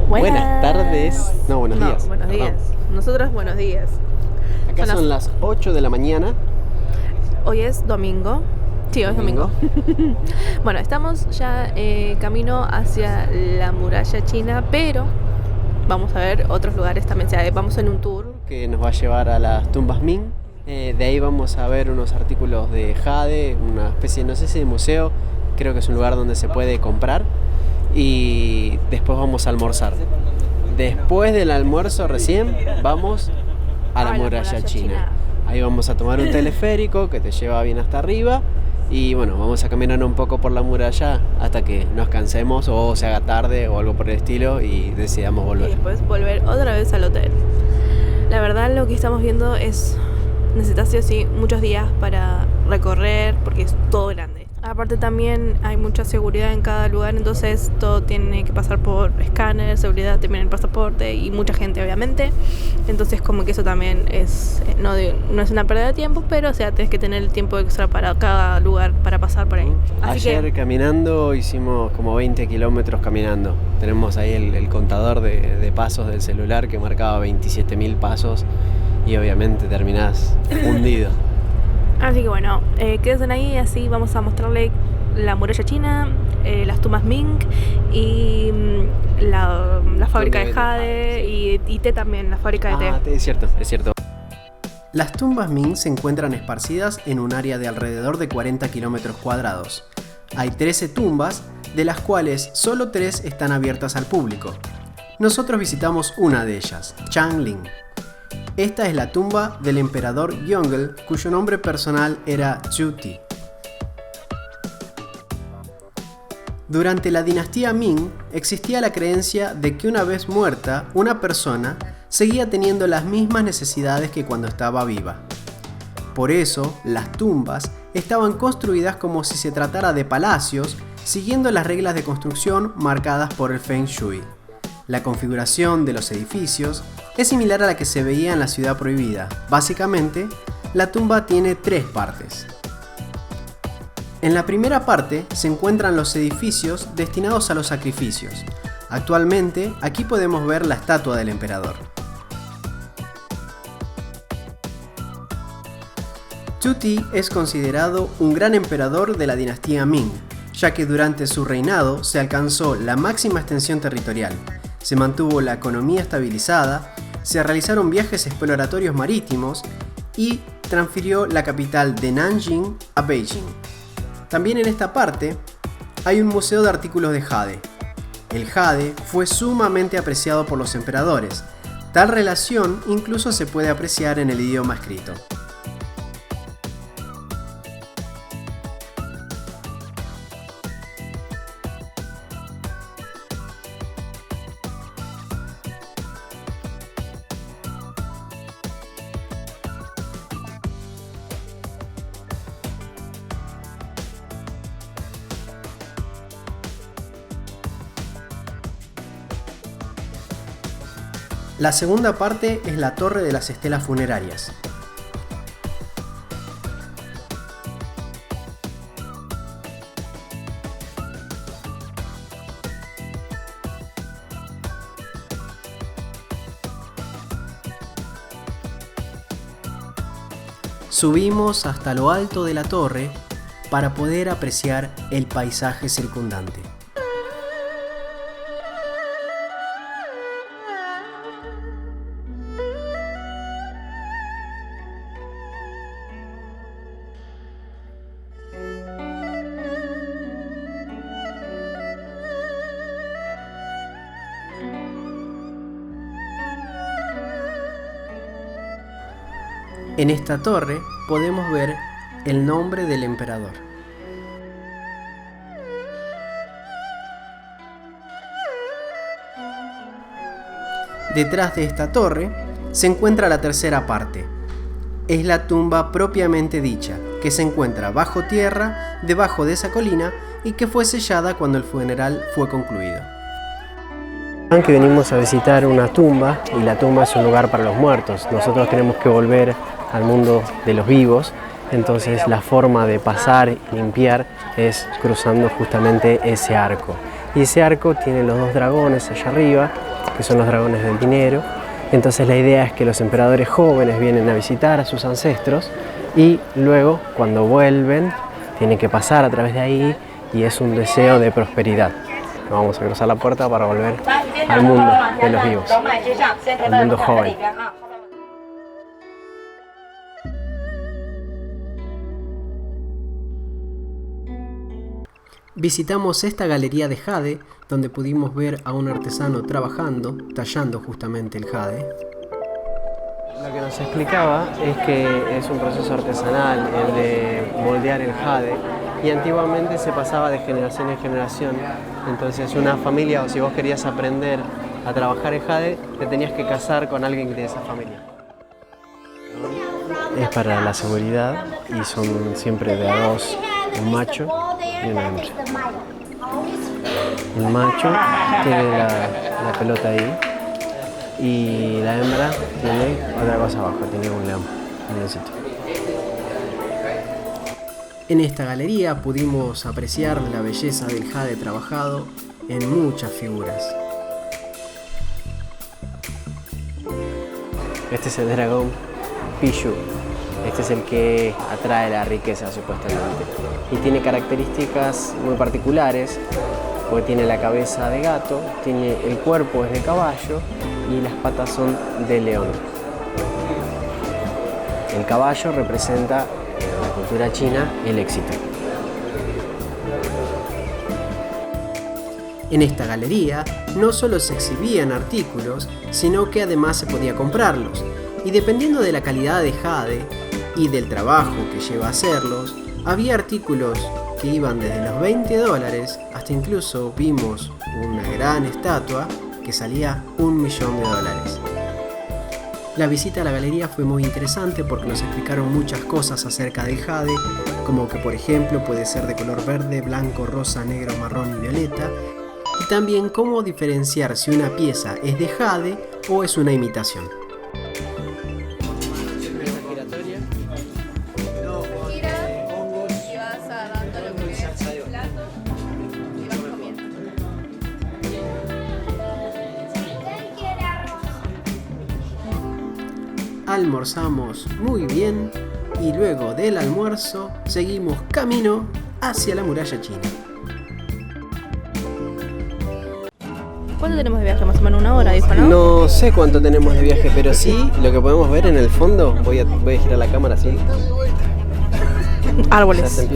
Buenas tardes. No, buenos días. Buenos días. Nosotros buenos días. Acá son las 8 de la mañana. Hoy es domingo. Sí, hoy es domingo. Bueno, estamos ya camino hacia la muralla china, pero vamos a ver otros lugares también. O sea, vamos en un tour que nos va a llevar a las tumbas Ming. De ahí vamos a ver unos artículos de jade, una especie, no sé si de museo. Creo que es un lugar donde se puede comprar. Y después vamos a almorzar. Después del almuerzo recién vamos a la muralla china. Ahí vamos a tomar un teleférico que te lleva bien hasta arriba. Y bueno, vamos a caminar un poco por la muralla hasta que nos cansemos o se haga tarde o algo por el estilo y decidamos volver. Y después volver otra vez al hotel. La verdad lo que estamos viendo es... necesitas sí o sí muchos días para recorrer porque es todo grande. Aparte también hay mucha seguridad en cada lugar, entonces todo tiene que pasar por escáner, seguridad también el pasaporte y mucha gente obviamente. Entonces como que eso también es no es una pérdida de tiempo, pero o sea, tienes que tener el tiempo extra para cada lugar para pasar por ahí. Ayer caminando hicimos como 20 kilómetros caminando. Tenemos ahí el contador de pasos del celular que marcaba 27.000 pasos y obviamente terminás hundido. Así que bueno, quédense ahí, así vamos a mostrarle la muralla china, las tumbas Ming y la fábrica de jade y té también, la fábrica de té. Es cierto, es cierto. Las tumbas Ming se encuentran esparcidas en un área de alrededor de 40 kilómetros cuadrados. Hay 13 tumbas, de las cuales solo 3 están abiertas al público. Nosotros visitamos una de ellas, Changling. Esta es la tumba del emperador Yongle, cuyo nombre personal era Zhu Ti. Durante la dinastía Ming existía la creencia de que una vez muerta, una persona seguía teniendo las mismas necesidades que cuando estaba viva. Por eso, las tumbas estaban construidas como si se tratara de palacios, siguiendo las reglas de construcción marcadas por el Feng Shui. La configuración de los edificios es similar a la que se veía en la Ciudad Prohibida. Básicamente, la tumba tiene 3 partes. En la primera parte se encuentran los edificios destinados a los sacrificios. Actualmente, aquí podemos ver la estatua del emperador. Zhu Ti es considerado un gran emperador de la dinastía Ming, ya que durante su reinado se alcanzó la máxima extensión territorial. Se mantuvo la economía estabilizada, se realizaron viajes exploratorios marítimos y transfirió la capital de Nanjing a Beijing. También en esta parte hay un museo de artículos de jade. El jade fue sumamente apreciado por los emperadores. Tal relación incluso se puede apreciar en el idioma escrito. La segunda parte es la torre de las estelas funerarias. Subimos hasta lo alto de la torre para poder apreciar el paisaje circundante. En esta torre podemos ver el nombre del emperador. Detrás de esta torre se encuentra la tercera parte. Es la tumba propiamente dicha, que se encuentra bajo tierra, debajo de esa colina, y que fue sellada cuando el funeral fue concluido. Que venimos a visitar una tumba, y la tumba es un lugar para los muertos. Nosotros tenemos que volver al mundo de los vivos, entonces la forma de pasar y limpiar es cruzando justamente ese arco. Y ese arco tiene los 2 dragones allá arriba que son los dragones del dinero. Entonces la idea es que los emperadores jóvenes vienen a visitar a sus ancestros y luego cuando vuelven tienen que pasar a través de ahí y es un deseo de prosperidad. Vamos a cruzar la puerta para volver al mundo de los vivos, al mundo joven. Visitamos esta galería de jade, donde pudimos ver a un artesano trabajando, tallando justamente el jade. Lo que nos explicaba es que es un proceso artesanal el de moldear el jade y antiguamente se pasaba de generación en generación. Entonces una familia, o si vos querías aprender a trabajar el jade, te tenías que casar con alguien de esa familia. Es para la seguridad y son siempre de a dos, un macho y una hembra. El macho tiene la pelota ahí y la hembra tiene otra cosa abajo, tiene un leoncito. En esta galería pudimos apreciar la belleza del jade trabajado en muchas figuras. Este es el dragón Pishu. Este es el que atrae la riqueza supuestamente. Y tiene características muy particulares, porque tiene la cabeza de gato, tiene el cuerpo es de caballo y las patas son de león. El caballo representa en la cultura china el éxito. En esta galería no solo se exhibían artículos, sino que además se podía comprarlos. Y dependiendo de la calidad de jade y del trabajo que lleva a hacerlos, había artículos que iban desde los $20 hasta incluso vimos una gran estatua que salía $1.000.000. La visita a la galería fue muy interesante porque nos explicaron muchas cosas acerca del jade, como que por ejemplo puede ser de color verde, blanco, rosa, negro, marrón y violeta, y también cómo diferenciar si una pieza es de jade o es una imitación. Almorzamos muy bien y luego del almuerzo seguimos camino hacia la muralla china. ¿Cuánto tenemos de viaje? Más o menos 1 hora, dijo, ¿no? No sé cuánto tenemos de viaje, pero sí, lo que podemos ver en el fondo, voy a girar la cámara así. Árboles.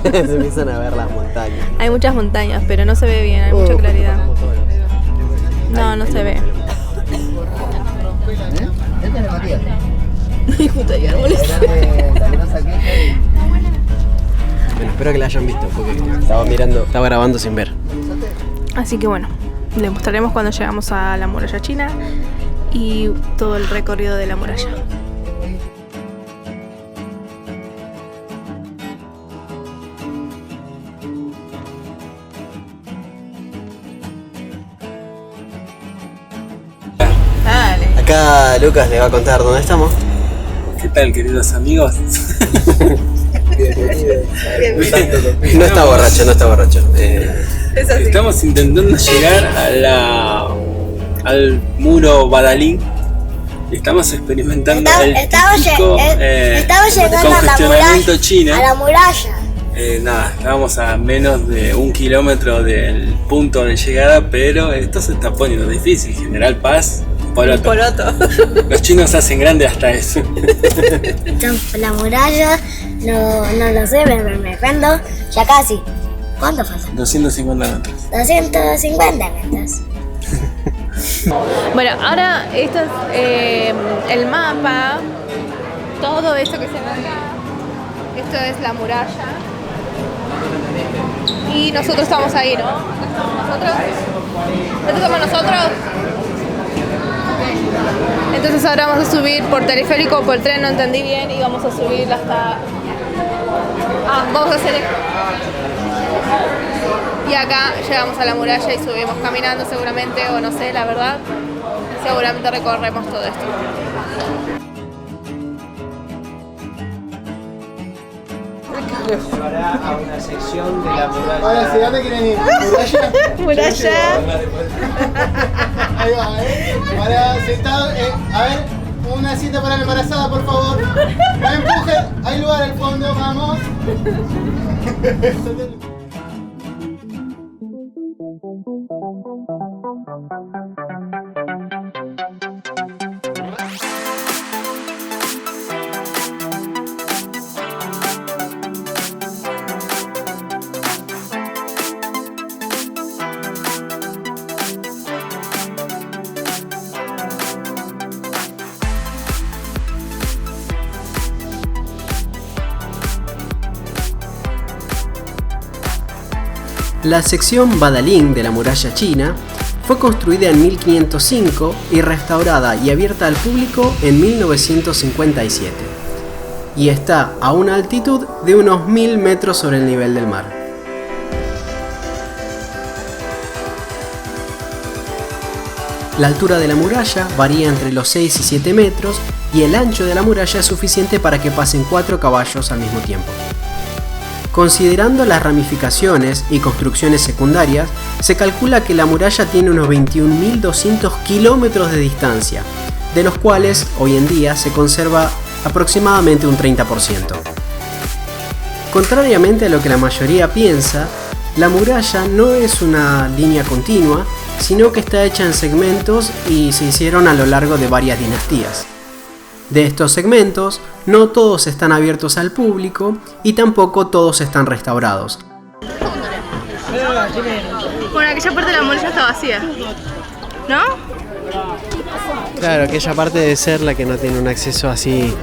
Ya se empiezan a ver las montañas. Hay muchas montañas, pero no se ve bien, hay mucha claridad. No se ve. Justo hay árboles. Bueno, espero que la hayan visto porque estaba grabando sin ver. Así que bueno, les mostraremos cuando llegamos a la muralla china y todo el recorrido de la muralla. Acá Lucas le va a contar dónde estamos. ¿Qué tal, queridos amigos? No está borracho. Estamos intentando llegar al muro Badalín. Estamos experimentando estamos llegando congestionamiento chino. a la muralla. Estábamos a menos de 1 kilómetro del punto de llegada, pero esto se está poniendo difícil. General Paz, Poroto. Los chinos hacen grande hasta eso. La muralla, no lo sé, me cuento, ya casi. ¿Cuánto falta? 250 metros. 250 metros. Bueno, ahora esto es el mapa, todo esto que se ve acá, esto es la muralla y nosotros estamos ahí, ¿no? ¿Estos somos nosotros? Entonces ahora vamos a subir por teleférico o por tren, no entendí bien, y vamos a subir hasta... vamos a hacer esto. Y acá llegamos a la muralla y subimos caminando seguramente, o no sé, la verdad. Seguramente recorremos todo esto. Llevará a una sección de la muralla. Ahora, ¿hacia dónde quieren ir? ¿Muralla? Muralla. Ahí va, Para sentado, a ver, una cita para la embarazada, por favor. No empuje, hay lugar al fondo, vamos. La sección Badaling de la muralla china fue construida en 1505 y restaurada y abierta al público en 1957, y está a una altitud de unos 1000 metros sobre el nivel del mar. La altura de la muralla varía entre los 6 y 7 metros y el ancho de la muralla es suficiente para que pasen 4 caballos al mismo tiempo. Considerando las ramificaciones y construcciones secundarias, se calcula que la muralla tiene unos 21.200 kilómetros de distancia, de los cuales hoy en día se conserva aproximadamente un 30%. Contrariamente a lo que la mayoría piensa, la muralla no es una línea continua, sino que está hecha en segmentos y se hicieron a lo largo de varias dinastías. De estos segmentos, no todos están abiertos al público y tampoco todos están restaurados. Bueno, aquella parte de la muralla está vacía, ¿no? Claro, aquella parte debe ser la que no tiene un acceso así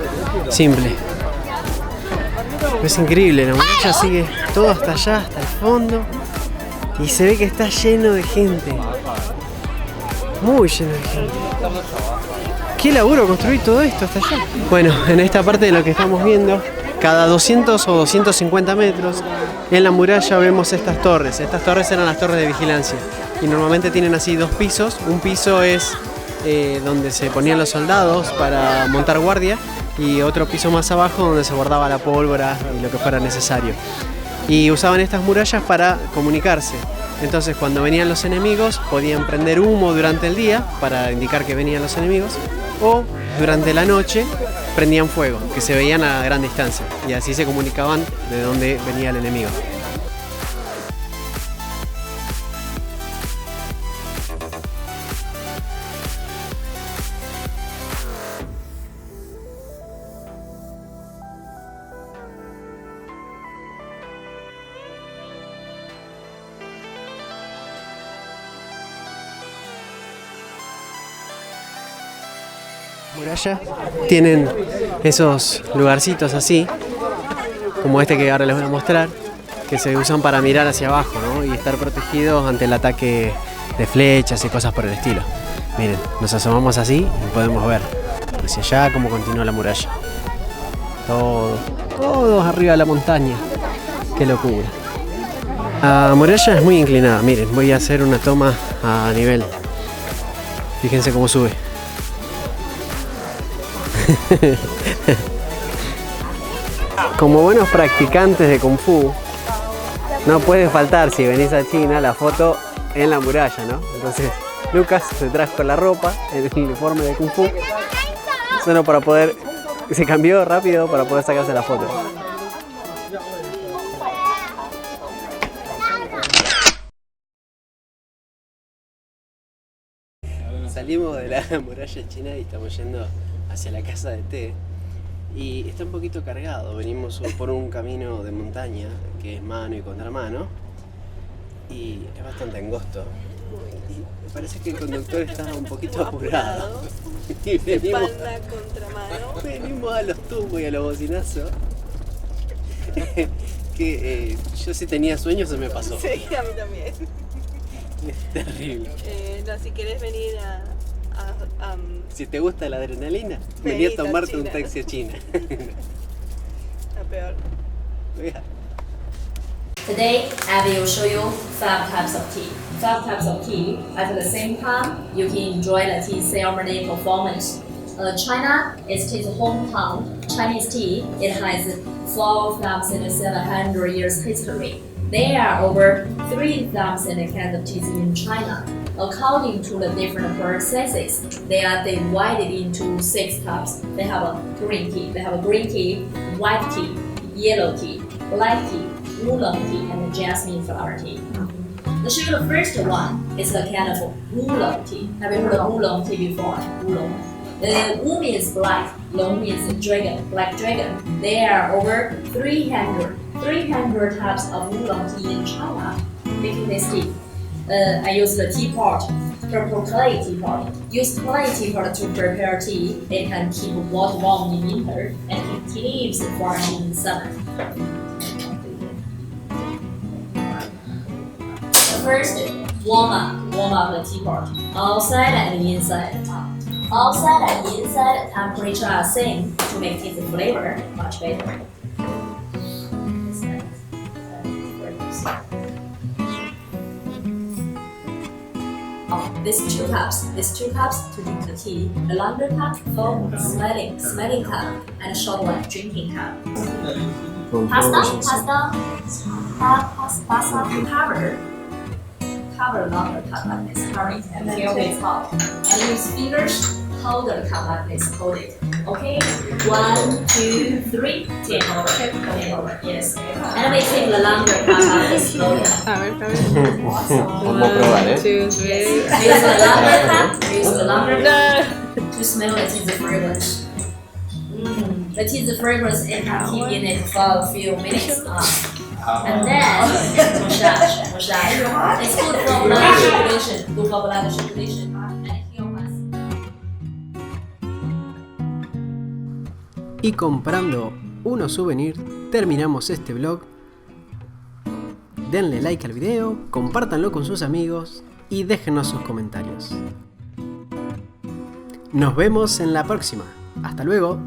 simple. Es increíble, la muralla sigue todo hasta allá, hasta el fondo, y se ve que está lleno de gente. Muy lleno de gente. ¡Qué laburo construir todo esto hasta allá! Bueno, en esta parte de lo que estamos viendo, cada 200 o 250 metros, en la muralla vemos estas torres. Estas torres eran las torres de vigilancia y normalmente tienen así 2 pisos. Un piso es donde se ponían los soldados para montar guardia y otro piso más abajo donde se guardaba la pólvora y lo que fuera necesario. Y usaban estas murallas para comunicarse. Entonces cuando venían los enemigos podían prender humo durante el día para indicar que venían los enemigos, o durante la noche prendían fuego, que se veían a gran distancia, y así se comunicaban de dónde venía el enemigo. Muralla tienen esos lugarcitos así, como este que ahora les voy a mostrar, que se usan para mirar hacia abajo, ¿no? Y estar protegidos ante el ataque de flechas y cosas por el estilo. Miren, nos asomamos así y podemos ver hacia allá cómo continúa la muralla. Todos arriba de la montaña. Qué locura. La muralla es muy inclinada. Miren, voy a hacer una toma a nivel. Fíjense cómo sube. Como buenos practicantes de Kung Fu, no puede faltar, si venís a China, la foto en la muralla, ¿no? Entonces Lucas se trajo la ropa, el uniforme de Kung Fu, solo para poder, se cambió rápido para poder sacarse la foto. Salimos de la muralla china y estamos yendo hacia la casa de té, y está un poquito cargado. Venimos por un camino de montaña que es mano y contramano y es bastante angosto, y me parece que el conductor estaba un poquito apurado y venimos a los tumbos y a los bocinazos que yo, si tenía sueño, se me pasó. Sí, a mí también. Es terrible. No, si querés venir a si te gusta la adrenalina, vení a tomarte un taxi a China. La peor. Today, I will show you 5 types of tea. 5 types of tea. At the same time, you can enjoy the tea ceremony performance. China is its hometown. Chinese tea, it has 4,700 years history. There are over 3,000 kinds of teas in China. According to the different processes, they are divided into 6 types. They have a green tea, white tea, yellow tea, black tea, oolong tea, and jasmine flower tea. The first one is the kind of oolong tea. Have you heard of oolong tea before? Oolong. Wu means black, long means dragon, black dragon. There are over 300 types of oolong tea in China. Making this tea. I use the teapot, purple clay teapot. Use clay teapot to prepare tea. It can keep water warm in winter and keep tea leaves fresh in summer. First, warm up the teapot, outside and inside. Outside and inside temperature are same to make tea flavor much better. These two cups to drink the tea. The longer cup for smelling cup, and short one drinking cup. Pasta cover longer cup like this, cover it and fill with hot. And use fingers hold the cup like this, hold it. Okay, 1, 2, 3, take over, yes. And we take the longer cup like this slowly. Vamos a probar, ¿eh? 2, 3. Use the longer cup to smell the tea fragrance. The tea fragrance and keep in it for a few minutes. And then massage. It's good for blood circulation. And heal us. Y comprando unos souvenirs terminamos este vlog. Denle like al video, compártanlo con sus amigos y déjenos sus comentarios. Nos vemos en la próxima. Hasta luego.